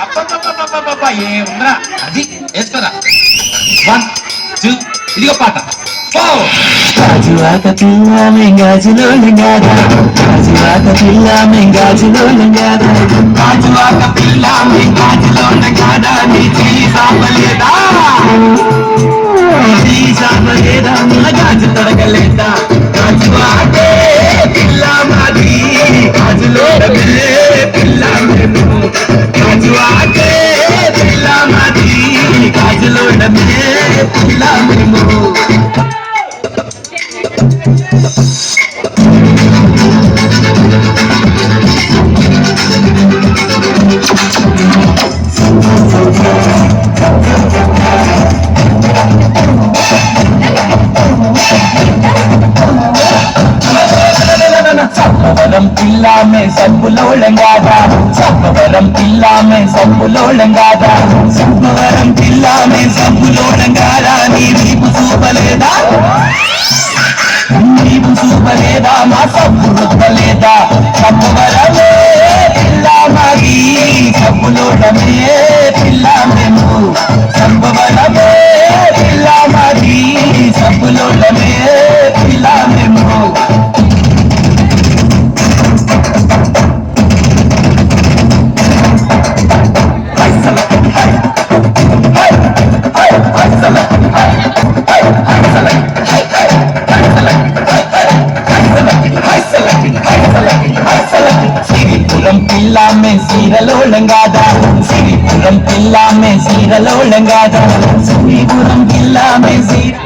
అబ్బబ్బబ్బబ్బబ్బబ్బ ఏముందిరా అది వేసుకోరా 1 2 ఇదిగో పాట గాజువాక పిల్ల మెంగాజులో లింగాదా గాజువాక పిల్ల మెంగాజులో లింగాదా గాజువాక పిల్ల మెంగాజులో లింగాదా నీ చెయ్యి సాపలేదా సాపలేదా నా గాజు తొడగలేదా గాజువాకే పిల్ల మాది గాజులో పిల్ల మేము గాజువాకే పిల్ల మాది గాజులో పిల్ల మేము సబ్బవరం పిల్ల మే సబ్బులో లంగాదా సబ్బవరం పిల్ల మే సబ్బులో లంగాదా సబ్బవరం పిల్ల మే సబ్బులో లంగాదా నీ వీపు చూపలేదా నీవు చూపలేదా మా సబ్బు రుబ్బలేదా సబ్బవరమే పిల్ల మాది సబ్బులోడమే పిల్ల మేము సబ్బవరమే పిల్ల మాది సబ్బులోడమే పిల్ల మేము సిరిపురం పిల్ల మే సీరలో లంగాదా సిరిపురం పిల్ల మే సీరలో లంగాదా సిరిపురం పిల్ల మే సీర